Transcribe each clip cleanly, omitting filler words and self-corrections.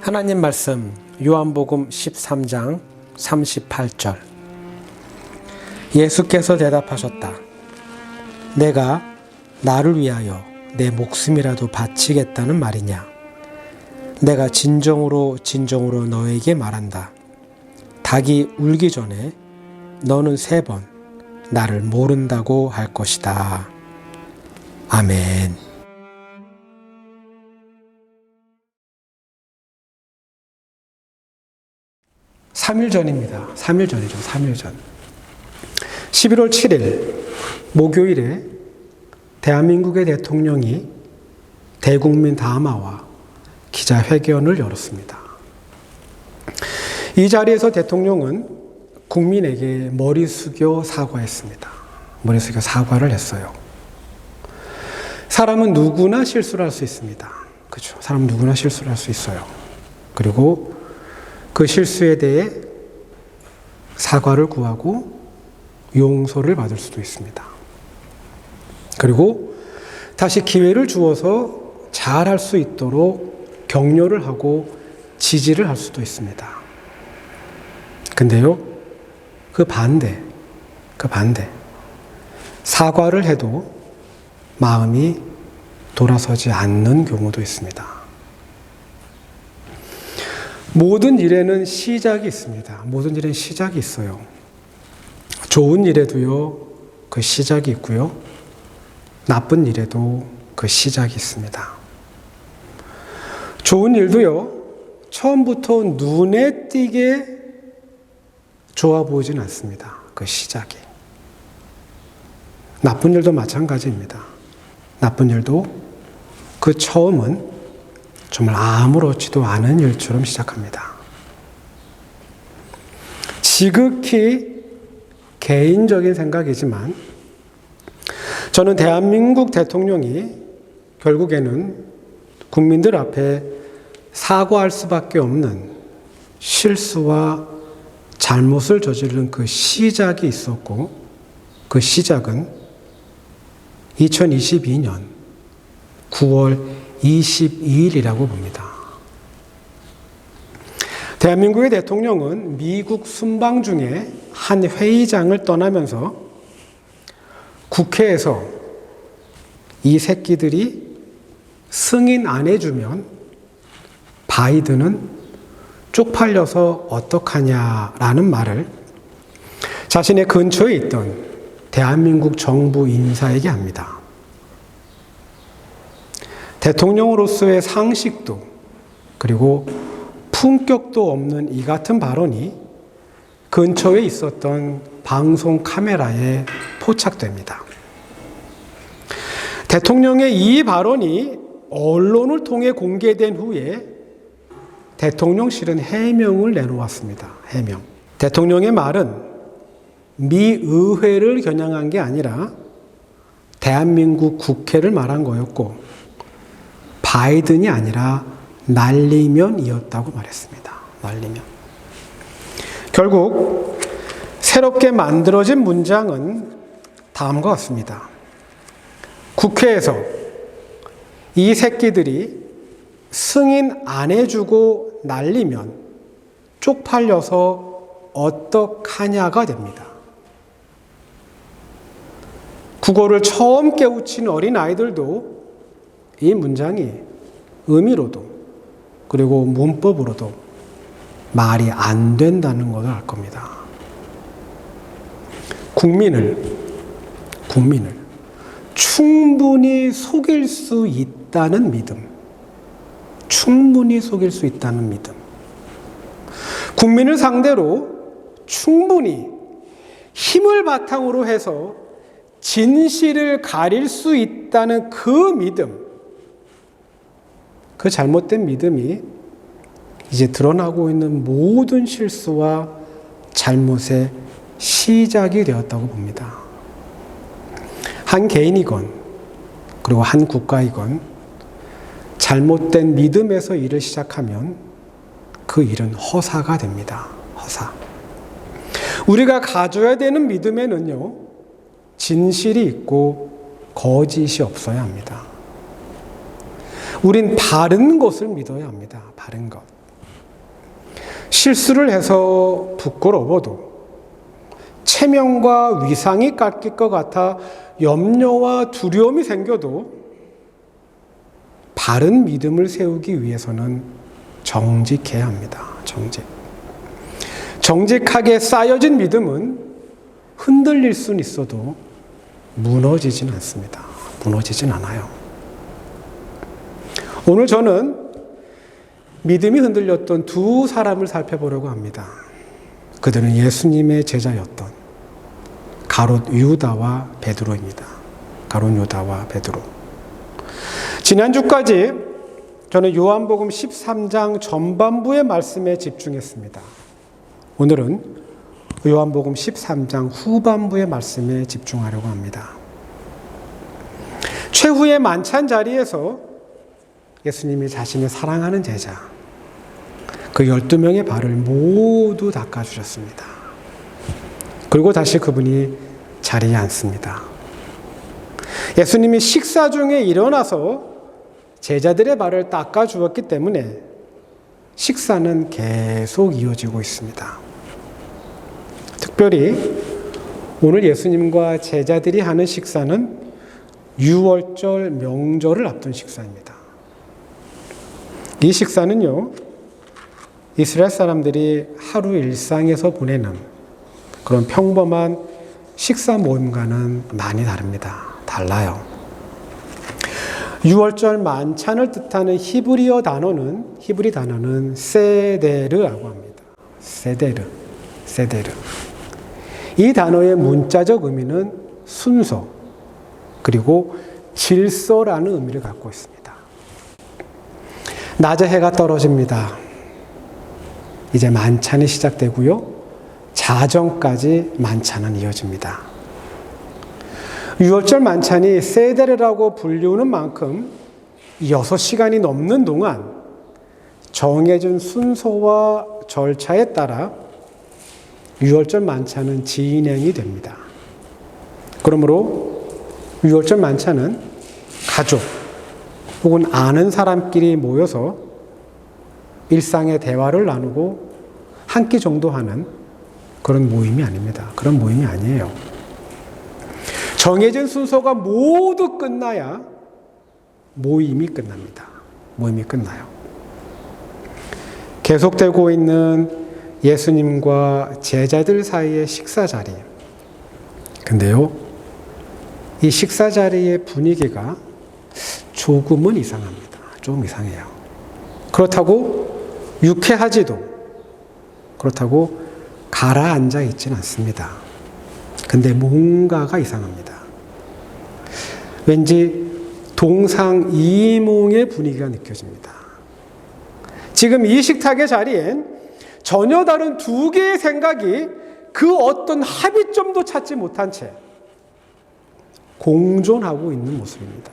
하나님 말씀 요한복음 13장 38절. 예수께서 대답하셨다. 내가 나를 위하여 내 목숨이라도 바치겠다는 말이냐? 내가 진정으로 너에게 말한다. 닭이 울기 전에 너는 3번 나를 모른다고 할 것이다. 아멘. (3일) 전입니다. 3일 전이죠. 3일 전. 11월 7일 목요일에 대한민국의 대통령이 대국민 담화와 기자회견을 열었습니다. 이 자리에서 대통령은 국민에게 머리 숙여 사과했습니다. 머리 숙여 사과를 했어요. 사람은 누구나 실수를 할 수 있습니다. 그렇죠? 사람은 누구나 실수를 할 수 있어요. 그리고 그 실수에 대해 사과를 구하고 용서를 받을 수도 있습니다. 그리고 다시 기회를 주어서 잘할 수 있도록 격려를 하고 지지를 할 수도 있습니다. 근데요, 그 반대. 사과를 해도 마음이 돌아서지 않는 경우도 있습니다. 모든 일에는 시작이 있습니다. 모든 일에는 시작이 있어요. 좋은 일에도요, 그 시작이 있고요. 나쁜 일에도 그 시작이 있습니다. 좋은 일도요, 처음부터 눈에 띄게 좋아 보이진 않습니다. 그 시작이. 나쁜 일도 마찬가지입니다. 나쁜 일도 그 처음은 정말 아무렇지도 않은 일처럼 시작합니다. 지극히 개인적인 생각이지만 저는 대한민국 대통령이 결국에는 국민들 앞에 사과할 수밖에 없는 실수와 잘못을 저지른 그 시작이 있었고, 그 시작은 2022년 9월 22일이라고 봅니다. 대한민국의 대통령은 미국 순방 중에 한 회의장을 떠나면서 국회에서 이 새끼들이 승인 안 해주면 바이든은 쪽팔려서 어떡하냐라는 말을 자신의 근처에 있던 대한민국 정부 인사에게 합니다. 대통령으로서의 상식도 그리고 품격도 없는 이 같은 발언이 근처에 있었던 방송 카메라에 포착됩니다. 대통령의 이 발언이 언론을 통해 공개된 후에 대통령실은 해명을 내놓았습니다. 해명. 대통령의 말은 미 의회를 겨냥한 게 아니라 대한민국 국회를 말한 거였고, 바이든이 아니라 날리면이었다고 말했습니다. 날리면. 결국 새롭게 만들어진 문장은 다음과 같습니다. 국회에서 이 새끼들이 승인 안 해주고 날리면 쪽팔려서 어떡하냐가 됩니다. 국어를 처음 깨우친 어린아이들도 이 문장이 의미로도 그리고 문법으로도 말이 안 된다는 것을 알 겁니다. 국민을 충분히 속일 수 있다는 믿음. 충분히 속일 수 있다는 믿음. 국민을 상대로 충분히 힘을 바탕으로 해서 진실을 가릴 수 있다는 그 믿음. 그 잘못된 믿음이 이제 드러나고 있는 모든 실수와 잘못의 시작이 되었다고 봅니다. 한 개인이건 그리고 한 국가이건 잘못된 믿음에서 일을 시작하면 그 일은 허사가 됩니다. 허사. 우리가 가져야 되는 믿음에는요, 진실이 있고 거짓이 없어야 합니다. 우린 바른 것을 믿어야 합니다. 바른 것. 실수를 해서 부끄러워도 체면과 위상이 깎일 것 같아 염려와 두려움이 생겨도 바른 믿음을 세우기 위해서는 정직해야 합니다. 정직하게 쌓여진 믿음은 흔들릴 수는 있어도 무너지진 않습니다. 무너지진 않아요. 오늘 저는 믿음이 흔들렸던 두 사람을 살펴보려고 합니다. 그들은 예수님의 제자였던 가롯 유다와 베드로입니다. 가롯 유다와 베드로. 지난주까지 저는 요한복음 13장 전반부의 말씀에 집중했습니다. 오늘은 요한복음 13장 후반부의 말씀에 집중하려고 합니다. 최후의 만찬 자리에서 예수님이 자신의 사랑하는 제자, 그 12명의 발을 모두 닦아주셨습니다. 그리고 다시 그분이 자리에 앉습니다. 예수님이 식사 중에 일어나서 제자들의 발을 닦아주었기 때문에 식사는 계속 이어지고 있습니다. 특별히 오늘 예수님과 제자들이 하는 식사는 유월절 명절을 앞둔 식사입니다. 이 식사는요, 이스라엘 사람들이 하루 일상에서 보내는 그런 평범한 식사 모임과는 많이 다릅니다. 달라요. 유월절 만찬을 뜻하는 히브리 단어는 세데르라고 합니다. 세데르. 이 단어의 문자적 의미는 순서, 그리고 질서라는 의미를 갖고 있습니다. 낮에 해가 떨어집니다. 이제 만찬이 시작되고요. 자정까지 만찬은 이어집니다. 유월절 만찬이 세데르라고 불리우는 만큼 6시간이 넘는 동안 정해진 순서와 절차에 따라 유월절 만찬은 진행이 됩니다. 그러므로 유월절 만찬은 가족 혹은 아는 사람끼리 모여서 일상의 대화를 나누고 한 끼 정도 하는 그런 모임이 아닙니다. 그런 모임이 아니에요. 정해진 순서가 모두 끝나야 모임이 끝납니다. 모임이 끝나요. 계속되고 있는 예수님과 제자들 사이의 식사 자리. 근데요, 이 식사 자리의 분위기가 조금은 이상합니다. 좀 이상해요. 그렇다고 유쾌하지도, 그렇다고 가라앉아 있지는 않습니다. 근데 뭔가가 이상합니다. 왠지 동상이몽의 분위기가 느껴집니다. 지금 이 식탁의 자리엔 전혀 다른 두 개의 생각이 그 어떤 합의점도 찾지 못한 채 공존하고 있는 모습입니다.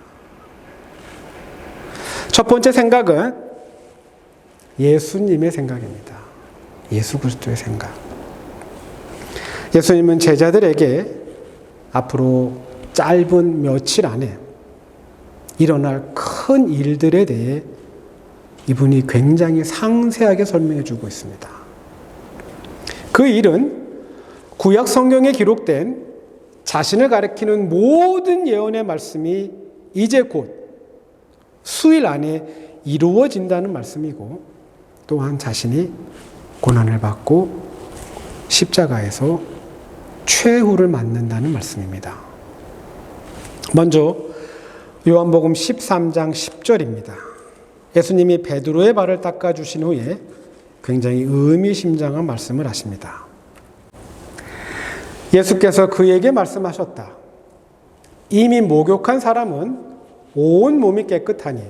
첫 번째 생각은 예수님의 생각입니다. 예수 그리스도의 생각. 예수님은 제자들에게 앞으로 짧은 며칠 안에 일어날 큰 일들에 대해 이분이 굉장히 상세하게 설명해 주고 있습니다. 그 일은 구약 성경에 기록된 자신을 가리키는 모든 예언의 말씀이 이제 곧 수일 안에 이루어진다는 말씀이고, 또한 자신이 고난을 받고 십자가에서 최후를 맞는다는 말씀입니다. 먼저 요한복음 13장 10절입니다. 예수님이 베드로의 발을 닦아주신 후에 굉장히 의미심장한 말씀을 하십니다. 예수께서 그에게 말씀하셨다. 이미 목욕한 사람은 온 몸이 깨끗하니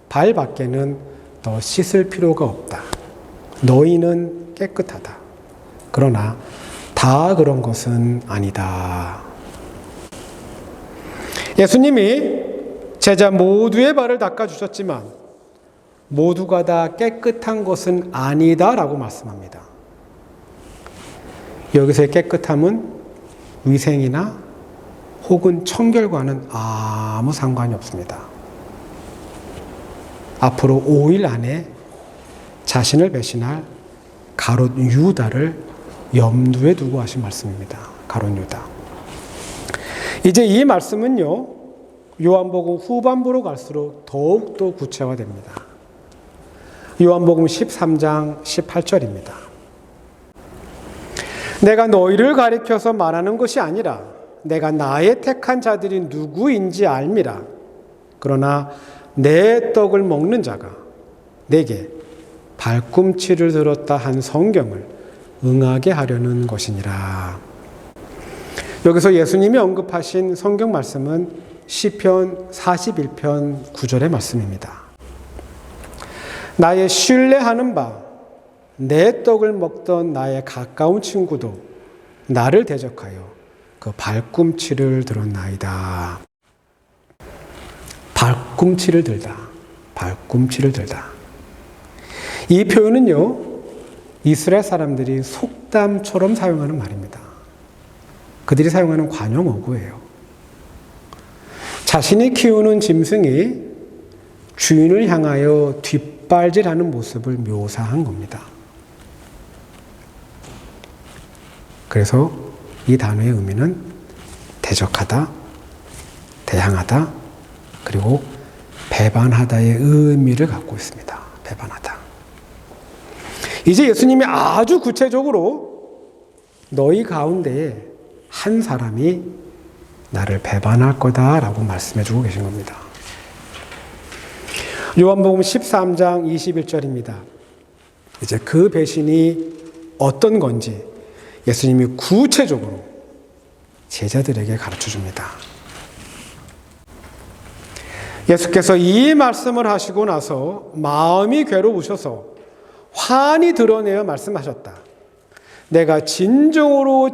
발 밖에는 더 씻을 필요가 없다. 너희는 깨끗하다. 그러나 다 그런 것은 아니다. 예수님이 제자 모두의 발을 닦아주셨지만 모두가 다 깨끗한 것은 아니다라고 말씀합니다. 여기서의 깨끗함은 위생이나 혹은 청결과는 아무 상관이 없습니다. 앞으로 5일 안에 자신을 배신할 가롯 유다를 염두에 두고 하신 말씀입니다. 가롯 유다. 이제 이 말씀은요, 요한복음 후반부로 갈수록 더욱더 구체화됩니다. 요한복음 13장 18절입니다. 내가 너희를 가리켜서 말하는 것이 아니라 내가 나의 택한 자들이 누구인지 알미라. 그러나 내 떡을 먹는 자가 내게 발꿈치를 들었다 한 성경을 응하게 하려는 것이니라. 여기서 예수님이 언급하신 성경 말씀은 시편 41편 9절의 말씀입니다. 나의 신뢰하는 바 내 떡을 먹던 나의 가까운 친구도 나를 대적하여 그 발꿈치를 들었나이다. 발꿈치를 들다. 발꿈치를 들다. 이 표현은요, 이스라엘 사람들이 속담처럼 사용하는 말입니다. 그들이 사용하는 관용 어구예요. 자신이 키우는 짐승이 주인을 향하여 뒷발질하는 모습을 묘사한 겁니다. 그래서 이 단어의 의미는 대적하다, 대항하다, 그리고 배반하다의 의미를 갖고 있습니다. 배반하다. 이제 예수님이 아주 구체적으로 너희 가운데에 한 사람이 나를 배반할 거다라고 말씀해 주고 계신 겁니다. 요한복음 13장 21절입니다. 이제 그 배신이 어떤 건지 예수님이 구체적으로 제자들에게 가르쳐 줍니다. 예수께서 이 말씀을 하시고 나서 마음이 괴로우셔서 환히 드러내어 말씀하셨다. 내가 진정으로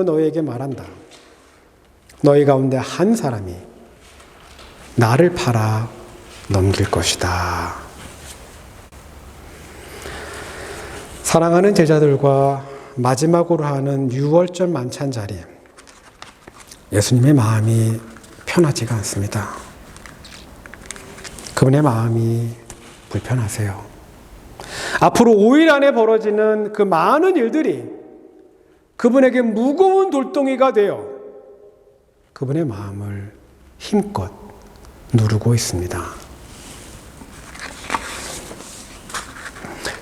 너희에게 말한다. 너희 가운데 한 사람이 나를 팔아 넘길 것이다. 사랑하는 제자들과 마지막으로 하는 유월절 만찬 자리, 예수님의 마음이 편하지가 않습니다. 그분의 마음이 불편하세요. 앞으로 5일 안에 벌어지는 그 많은 일들이 그분에게 무거운 돌덩이가 되어 그분의 마음을 힘껏 누르고 있습니다.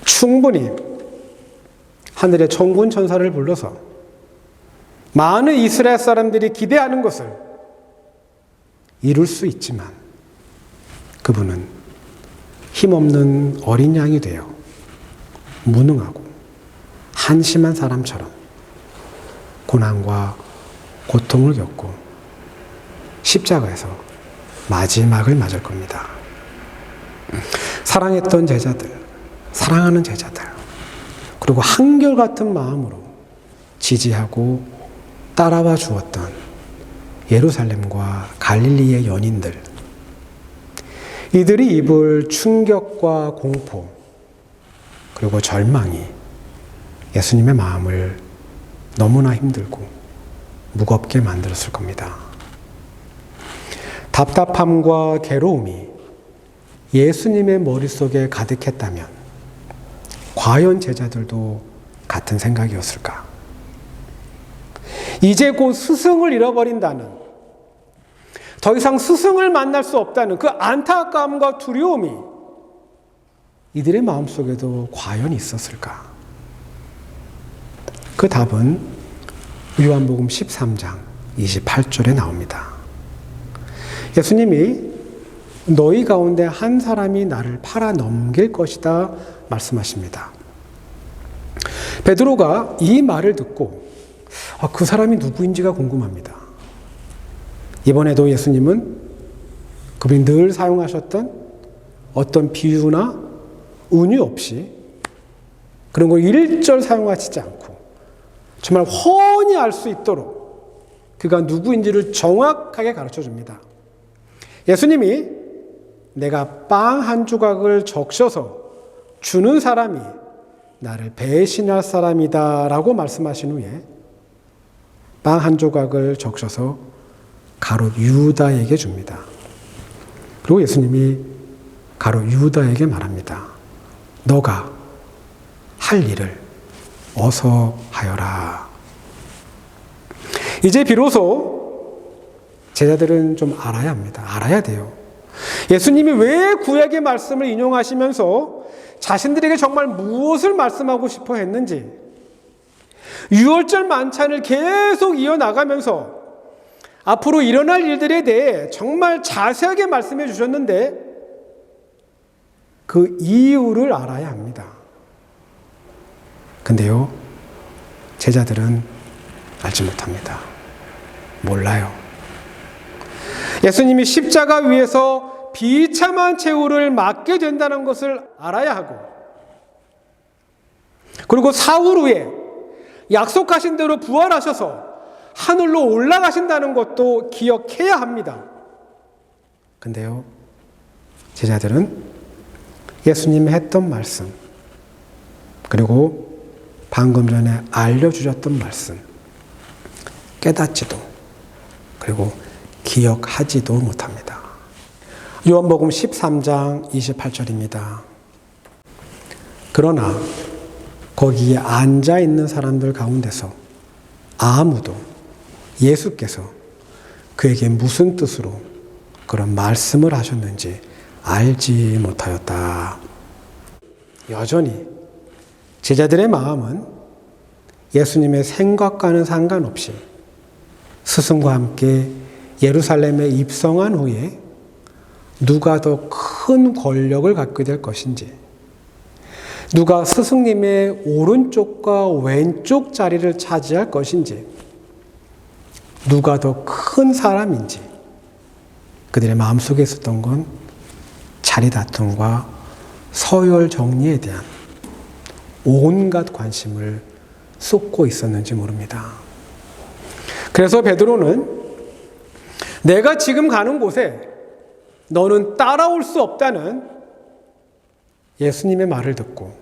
충분히 하늘의 천군 천사를 불러서 많은 이스라엘 사람들이 기대하는 것을 이룰 수 있지만 그분은 힘없는 어린 양이 되어 무능하고 한심한 사람처럼 고난과 고통을 겪고 십자가에서 마지막을 맞을 겁니다. 사랑했던 제자들, 사랑하는 제자들, 그리고 한결같은 마음으로 지지하고 따라와 주었던 예루살렘과 갈릴리의 연인들, 이들이 입을 충격과 공포 그리고 절망이 예수님의 마음을 너무나 힘들고 무겁게 만들었을 겁니다. 답답함과 괴로움이 예수님의 머릿속에 가득했다면 과연 제자들도 같은 생각이었을까? 이제 곧 스승을 잃어버린다는, 더 이상 스승을 만날 수 없다는 그 안타까움과 두려움이 이들의 마음속에도 과연 있었을까? 그 답은 요한복음 13장 28절에 나옵니다. 예수님이 너희 가운데 한 사람이 나를 팔아 넘길 것이다 말씀하십니다. 베드로가 이 말을 듣고 그 사람이 누구인지가 궁금합니다. 이번에도 예수님은 그분이 늘 사용하셨던 어떤 비유나 은유 없이 그런 걸 일절 사용하시지 않고 정말 훤히 알 수 있도록 그가 누구인지를 정확하게 가르쳐 줍니다. 예수님이 내가 빵 한 조각을 적셔서 주는 사람이 나를 배신할 사람이다 라고 말씀하신 후에 빵 한 조각을 적셔서 가롯 유다에게 줍니다. 그리고 예수님이 가롯 유다에게 말합니다. 너가 할 일을 어서 하여라. 이제 비로소 제자들은 좀 알아야 합니다. 알아야 돼요. 예수님이 왜 구약의 말씀을 인용하시면서 자신들에게 정말 무엇을 말씀하고 싶어 했는지, 유월절 만찬을 계속 이어나가면서 앞으로 일어날 일들에 대해 정말 자세하게 말씀해 주셨는데 그 이유를 알아야 합니다. 근데요, 제자들은 알지 못합니다. 몰라요. 예수님이 십자가 위에서 비참한 최후를 맞게 된다는 것을 알아야 하고, 그리고 사흘 후에 약속하신 대로 부활하셔서 하늘로 올라가신다는 것도 기억해야 합니다. 근데요, 제자들은 예수님이 했던 말씀, 그리고 방금 전에 알려주셨던 말씀, 깨닫지도, 그리고 기억하지도 못합니다. 요한복음 13장 28절입니다. 그러나 거기에 앉아 있는 사람들 가운데서 아무도 예수께서 그에게 무슨 뜻으로 그런 말씀을 하셨는지 알지 못하였다. 여전히 제자들의 마음은 예수님의 생각과는 상관없이 스승과 함께 예루살렘에 입성한 후에 누가 더 큰 권력을 갖게 될 것인지, 누가 스승님의 오른쪽과 왼쪽 자리를 차지할 것인지, 누가 더 큰 사람인지, 그들의 마음속에 있었던 건 자리 다툼과 서열 정리에 대한 온갖 관심을 쏟고 있었는지 모릅니다. 그래서 베드로는 내가 지금 가는 곳에 너는 따라올 수 없다는 예수님의 말을 듣고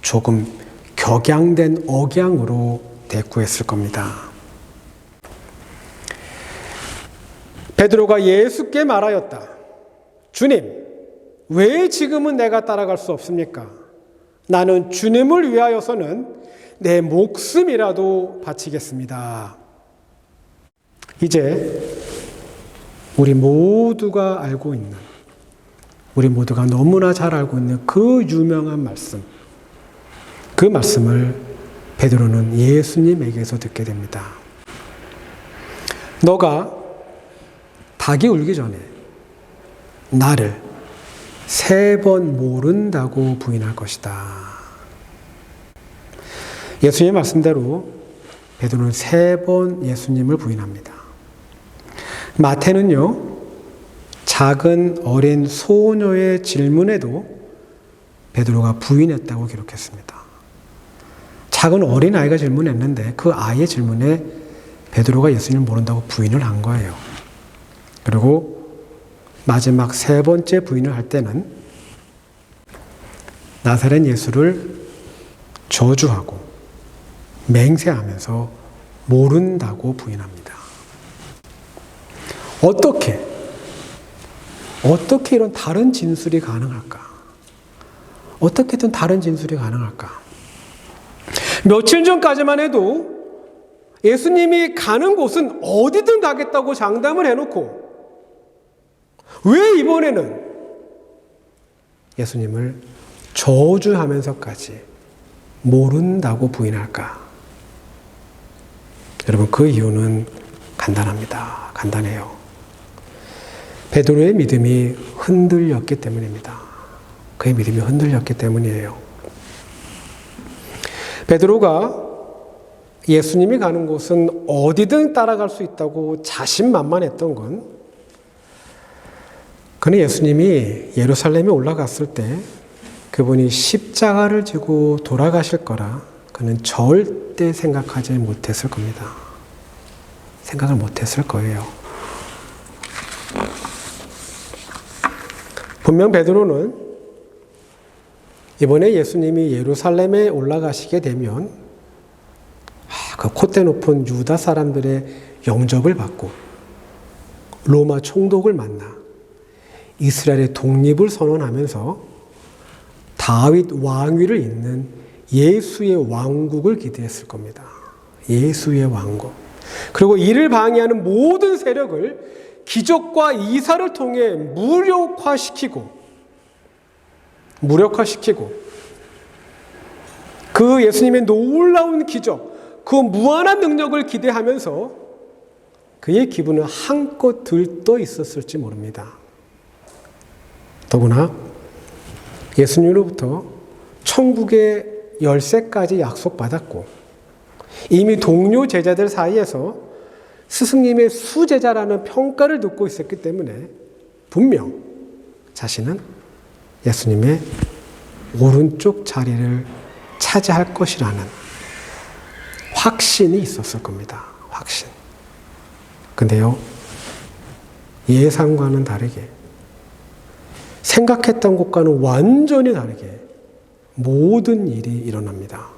조금 격양된 억양으로 대꾸했을 겁니다. 베드로가 예수께 말하였다. 주님, 왜 지금은 내가 따라갈 수 없습니까? 나는 주님을 위하여서는 내 목숨이라도 바치겠습니다. 이제 우리 모두가 알고 있는, 우리 모두가 너무나 잘 알고 있는 그 유명한 말씀, 그 말씀을 베드로는 예수님에게서 듣게 됩니다. 너가 닭이 울기 전에 나를 3번 모른다고 부인할 것이다. 예수님의 말씀대로 베드로는 3번 예수님을 부인합니다. 마태는요, 작은 어린 소녀의 질문에도 베드로가 부인했다고 기록했습니다. 작은 어린아이가 질문했는데 그 아이의 질문에 베드로가 예수님을 모른다고 부인을 한 거예요. 그리고 마지막 3번째 부인을 할 때는 나사렛 예수를 저주하고 맹세하면서 모른다고 부인합니다. 어떻게 이런 다른 진술이 가능할까? 어떻게 든 다른 진술이 가능할까? 며칠 전까지만 해도 예수님이 가는 곳은 어디든 가겠다고 장담을 해놓고 왜 이번에는 예수님을 저주하면서까지 모른다고 부인할까? 여러분, 그 이유는 간단합니다. 간단해요. 베드로의 믿음이 흔들렸기 때문입니다. 그의 믿음이 흔들렸기 때문이에요. 베드로가 예수님이 가는 곳은 어디든 따라갈 수 있다고 자신만만했던 건, 그는 예수님이 예루살렘에 올라갔을 때 그분이 십자가를 지고 돌아가실 거라 그는 절대 생각하지 못했을 겁니다. 생각을 못했을 거예요. 분명 베드로는 이번에 예수님이 예루살렘에 올라가시게 되면 그 콧대 높은 유다 사람들의 영접을 받고 로마 총독을 만나 이스라엘의 독립을 선언하면서 다윗 왕위를 잇는 예수의 왕국을 기대했을 겁니다. 예수의 왕국. 그리고 이를 방해하는 모든 세력을 기적과 이사를 통해 무력화시키고 그 예수님의 놀라운 기적, 그 무한한 능력을 기대하면서 그의 기분은 한껏 들떠 있었을지 모릅니다. 더구나 예수님으로부터 천국의 열쇠까지 약속받았고 이미 동료 제자들 사이에서 스승님의 수제자라는 평가를 듣고 있었기 때문에 분명 자신은 예수님의 오른쪽 자리를 차지할 것이라는 확신이 있었을 겁니다. 확신. 근데요, 예상과는 다르게, 생각했던 것과는 완전히 다르게 모든 일이 일어납니다.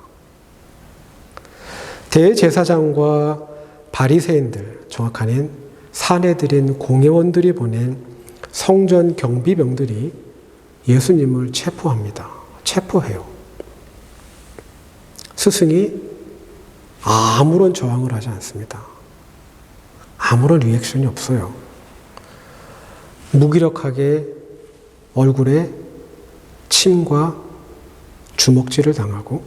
대제사장과 바리새인들, 정확하게는 사내들인 공회원들이 보낸 성전 경비병들이 예수님을 체포합니다. 체포해요. 스승이 아무런 저항을 하지 않습니다. 아무런 리액션이 없어요. 무기력하게 얼굴에 침과 주먹질을 당하고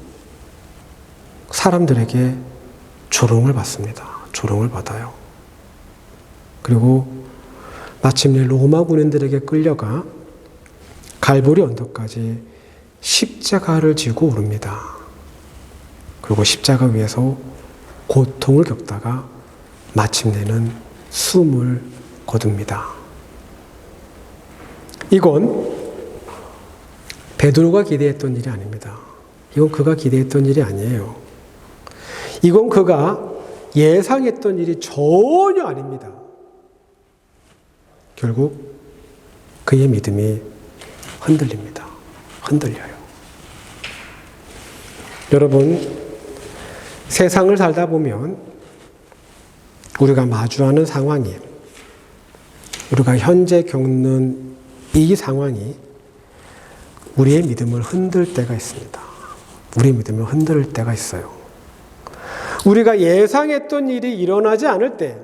사람들에게 조롱을 받습니다. 조롱을 받아요. 그리고 마침내 로마 군인들에게 끌려가 갈보리 언덕까지 십자가를 지고 오릅니다. 그리고 십자가 위에서 고통을 겪다가 마침내는 숨을 거둡니다. 이건 베드로가 기대했던 일이 아닙니다. 이건 그가 기대했던 일이 아니에요. 이건 그가 예상했던 일이 전혀 아닙니다. 결국 그의 믿음이 흔들립니다. 흔들려요. 여러분, 세상을 살다 보면 우리가 마주하는 상황이, 우리가 현재 겪는 이 상황이 우리의 믿음을 흔들 때가 있습니다. 우리의 믿음을 흔들 때가 있어요. 우리가 예상했던 일이 일어나지 않을 때,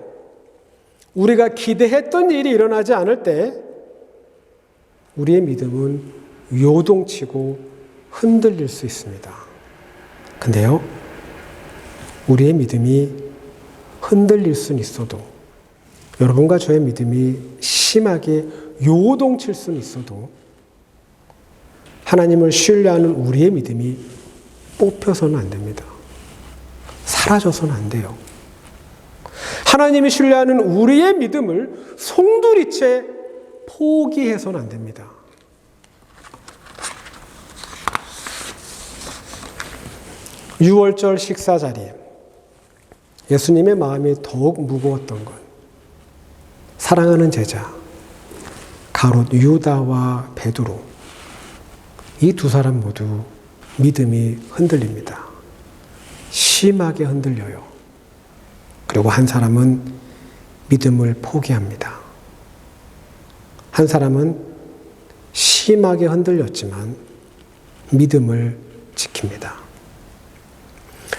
우리가 기대했던 일이 일어나지 않을 때 우리의 믿음은 요동치고 흔들릴 수 있습니다. 근데요, 우리의 믿음이 흔들릴 수는 있어도, 여러분과 저의 믿음이 심하게 요동칠 수는 있어도 하나님을 신뢰하는 우리의 믿음이 뽑혀서는 안 됩니다. 사라져서는 안 돼요. 하나님이 신뢰하는 우리의 믿음을 송두리째 포기해서는 안 됩니다. 유월절 식사 자리에 예수님의 마음이 더욱 무거웠던 건 사랑하는 제자 가롯 유다와 베드로, 이 두 사람 모두 믿음이 흔들립니다. 심하게 흔들려요. 그리고 한 사람은 믿음을 포기합니다. 한 사람은 심하게 흔들렸지만 믿음을 지킵니다.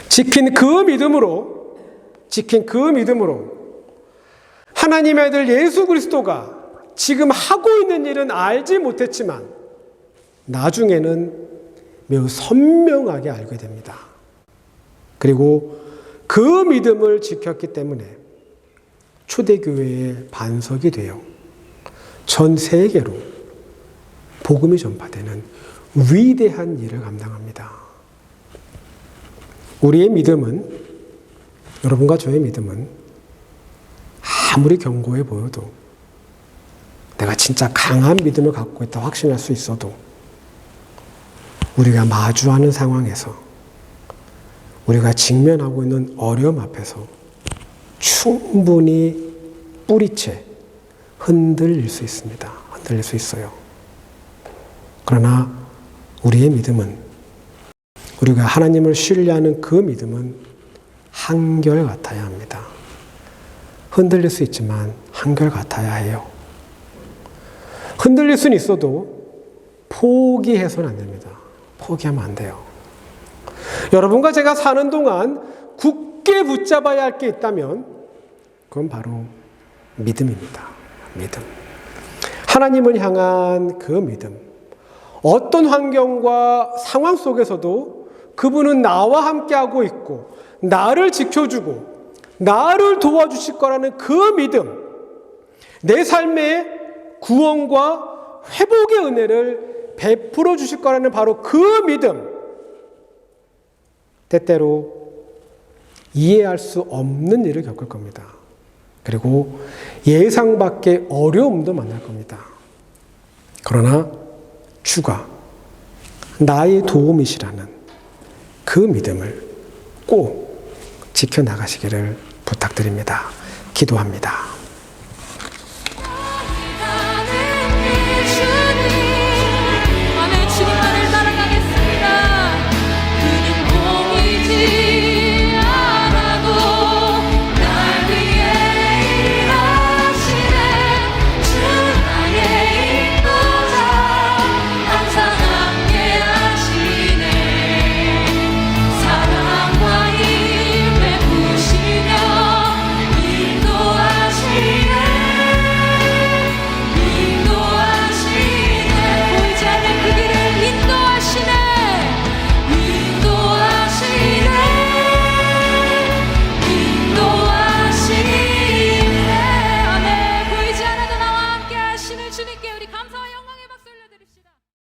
지킨 그 믿음으로 하나님의 아들 예수 그리스도가 지금 하고 있는 일은 알지 못했지만 나중에는 매우 선명하게 알게 됩니다. 그리고 그 믿음을 지켰기 때문에 초대교회의 반석이 되어 전 세계로 복음이 전파되는 위대한 일을 감당합니다. 우리의 믿음은, 여러분과 저의 믿음은 아무리 견고해 보여도, 내가 진짜 강한 믿음을 갖고 있다 확신할 수 있어도 우리가 마주하는 상황에서, 우리가 직면하고 있는 어려움 앞에서 충분히 뿌리채 흔들릴 수 있습니다. 흔들릴 수 있어요. 그러나 우리의 믿음은, 우리가 하나님을 신뢰하는 그 믿음은 한결같아야 합니다. 흔들릴 수 있지만 한결같아야 해요. 흔들릴 수는 있어도 포기해서는 안 됩니다. 포기하면 안 돼요. 여러분과 제가 사는 동안 굳게 붙잡아야 할 게 있다면 그건 바로 믿음입니다. 믿음. 하나님을 향한 그 믿음. 어떤 환경과 상황 속에서도 그분은 나와 함께하고 있고 나를 지켜주고 나를 도와주실 거라는 그 믿음. 내 삶의 구원과 회복의 은혜를 베풀어 주실 거라는 바로 그 믿음. 때때로 이해할 수 없는 일을 겪을 겁니다. 그리고 예상 밖의 어려움도 만날 겁니다. 그러나 주가 나의 도움이시라는 그 믿음을 꼭 지켜나가시기를 부탁드립니다. 기도합니다.